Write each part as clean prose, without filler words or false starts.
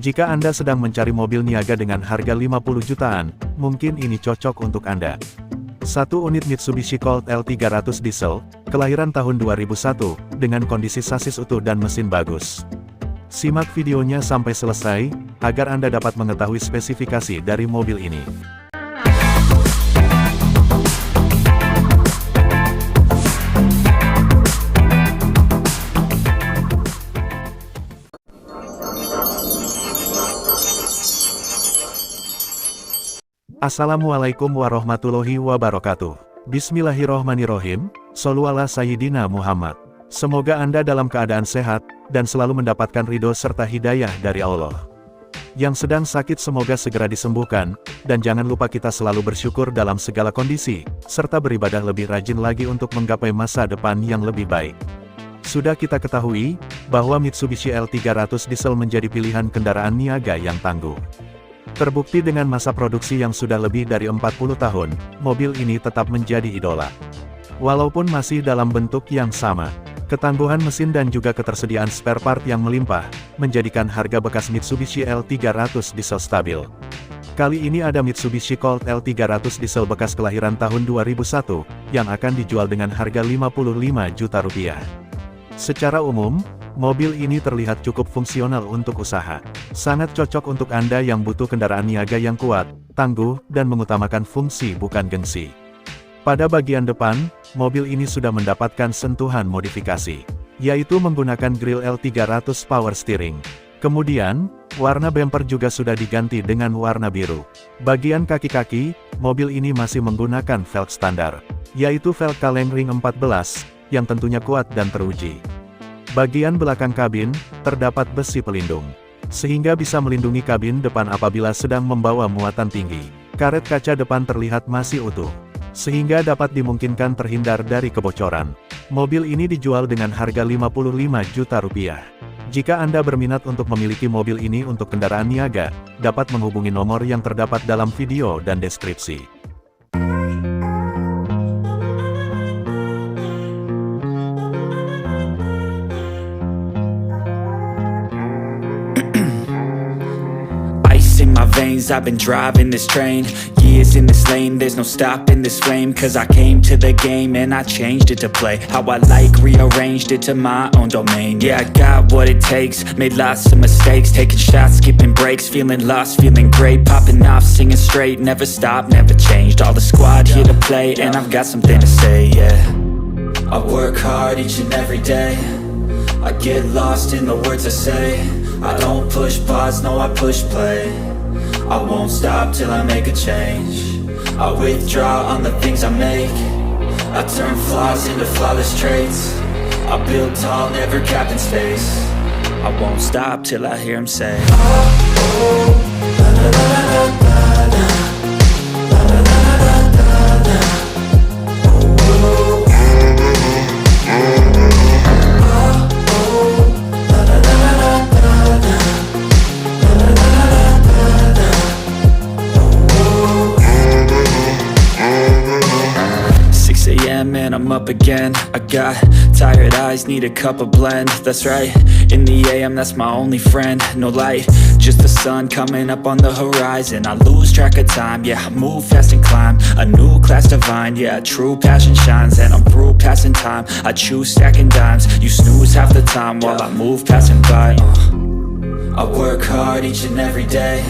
Jika Anda sedang mencari mobil niaga dengan harga 50 jutaan, mungkin ini cocok untuk Anda. Satu unit Mitsubishi Colt L300 Diesel, kelahiran tahun 2001, dengan kondisi sasis utuh dan mesin bagus. Simak videonya sampai selesai, agar Anda dapat mengetahui spesifikasi dari mobil ini. Assalamualaikum warahmatullahi wabarakatuh. Bismillahirrohmanirrohim, sholluala sayyidina Muhammad. Semoga Anda dalam keadaan sehat, dan selalu mendapatkan rido serta hidayah dari Allah. Yang sedang sakit semoga segera disembuhkan, dan jangan lupa kita selalu bersyukur dalam segala kondisi, serta beribadah lebih rajin lagi untuk menggapai masa depan yang lebih baik. Sudah kita ketahui, bahwa Mitsubishi L300 Diesel menjadi pilihan kendaraan niaga yang tangguh. Terbukti dengan masa produksi yang sudah lebih dari 40 tahun, mobil ini tetap menjadi idola. Walaupun masih dalam bentuk yang sama, ketangguhan mesin dan juga ketersediaan spare part yang melimpah, menjadikan harga bekas Mitsubishi L300 Diesel stabil. Kali ini ada Mitsubishi Colt L300 Diesel bekas kelahiran tahun 2001, yang akan dijual dengan harga 55 juta rupiah. Secara umum, mobil ini terlihat cukup fungsional untuk usaha. Sangat cocok untuk Anda yang butuh kendaraan niaga yang kuat, tangguh, dan mengutamakan fungsi bukan gengsi. Pada bagian depan, mobil ini sudah mendapatkan sentuhan modifikasi, yaitu menggunakan grill L300 power steering. Kemudian, warna bumper juga sudah diganti dengan warna biru. Bagian kaki-kaki, mobil ini masih menggunakan velg standar, yaitu velg kaleng ring 14, yang tentunya kuat dan teruji. Bagian belakang kabin, terdapat besi pelindung, sehingga bisa melindungi kabin depan apabila sedang membawa muatan tinggi. Karet kaca depan terlihat masih utuh, sehingga dapat dimungkinkan terhindar dari kebocoran. Mobil ini dijual dengan harga 55 juta rupiah. Jika Anda berminat untuk memiliki mobil ini untuk kendaraan niaga, dapat menghubungi nomor yang terdapat dalam video dan deskripsi. In my veins, I've been driving this train. Years in this lane, there's no stopping this flame. Cause I came to the game and I changed it to play how I like, rearranged it to my own domain. Yeah, I got what it takes, made lots of mistakes, taking shots, skipping breaks, feeling lost, feeling great, popping off, singing straight, never stopped, never changed. All the squad here to play, and I've got something to say, yeah. I work hard each and every day, I get lost in the words I say. I don't push pause, no I push play. I won't stop till I make a change. I withdraw on the things I make. I turn flaws into flawless traits. I build tall, never capped in space. I won't stop till I hear him say, oh, oh, la la la la la la, la la la la la la, oh, oh. And I'm up again. I got tired eyes, need a cup of blend. That's right, in the AM, that's my only friend. No light, just the sun coming up on the horizon. I lose track of time, yeah, I move fast and climb a new class divine, yeah, true passion shines. And I'm through passing time, I choose stacking dimes. You snooze half the time while I move passing by. I work hard each and every day,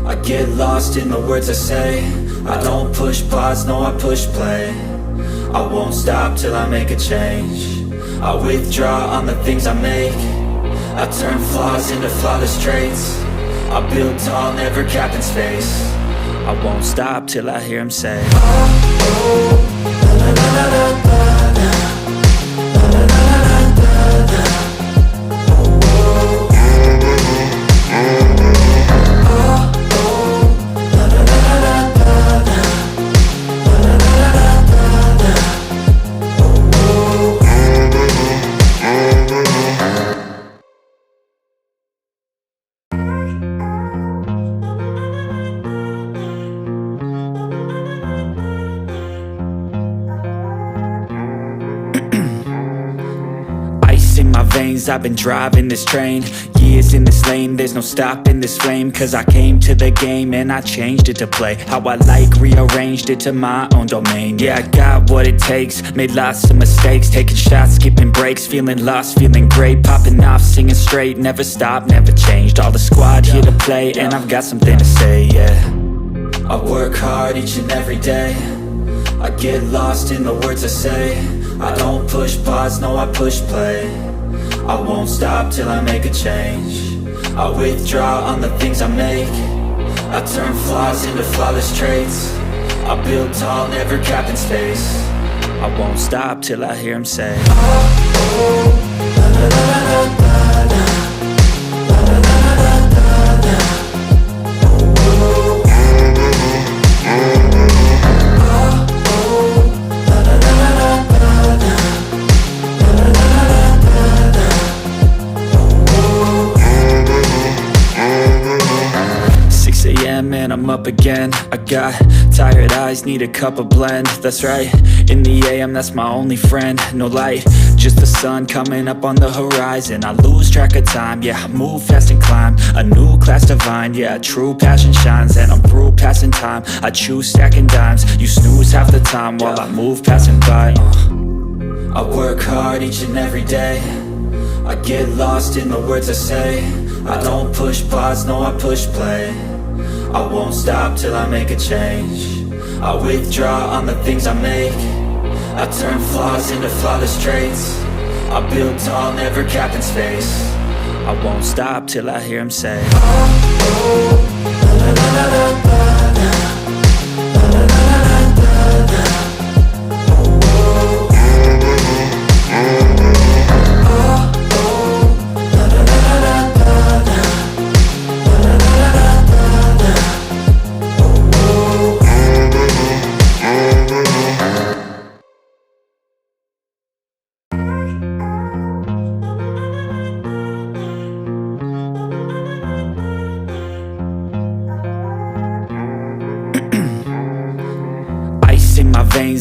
I get lost in the words I say. I don't push pause, no I push play. I won't stop till I make a change. I withdraw on the things I make. I turn flaws into flawless traits. I build tall, never capped in space. I won't stop till I hear him say, oh, oh, la la la la la la, la la la la la la, oh, oh. I've been driving this train. Years in this lane, there's no stopping this flame. Cause I came to the game and I changed it to play how I like, rearranged it to my own domain. Yeah, I got what it takes, made lots of mistakes, taking shots, skipping breaks, feeling lost, feeling great, popping off, singing straight, never stopped, never changed. All the squad here to play, and I've got something to say, yeah. I work hard each and every day, I get lost in the words I say. I don't push pause, no, I push play. I won't stop till I make a change. I withdraw on the things I make. I turn flaws into flawless traits. I build tall, never capped in space. I won't stop till I hear him say, oh, oh, la, la, la, la, la, la. And I'm up again. I got tired eyes, need a cup of blend. That's right, in the AM, that's my only friend. No light, just the sun coming up on the horizon. I lose track of time, yeah, I move fast and climb a new class divine, yeah, true passion shines. And I'm through passing time, I choose stacking dimes. You snooze half the time while I move passing by. I work hard each and every day, I get lost in the words I say. I don't push pause, no, I push play. I won't stop till I make a change. I withdraw on the things I make. I turn flaws into flawless traits. I build tall, never capped in space. I won't stop till I hear him say, oh, oh, la, la, la, la, la, la, la, la, la, la, la, la.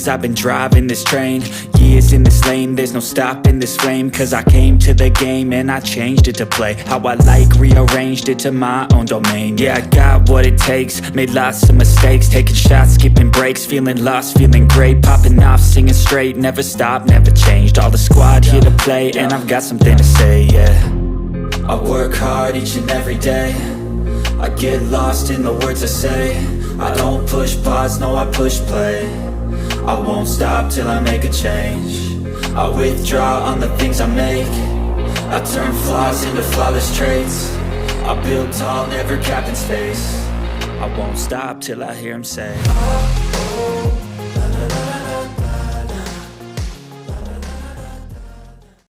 I've been driving this train, years in this lane, there's no stopping this flame. Cause I came to the game and I changed it to play how I like, rearranged it to my own domain. Yeah, I got what it takes, made lots of mistakes, taking shots, skipping breaks, feeling lost, feeling great, popping off, singing straight, never stopped, never changed. All the squad here to play, and I've got something to say, yeah. I work hard each and every day, I get lost in the words I say. I don't push pause, no, I push play. I won't stop till I make a change. I withdraw on the things I make. I turn flaws into flawless traits. I build tall, never capped in space. I won't stop till I hear him say, oh.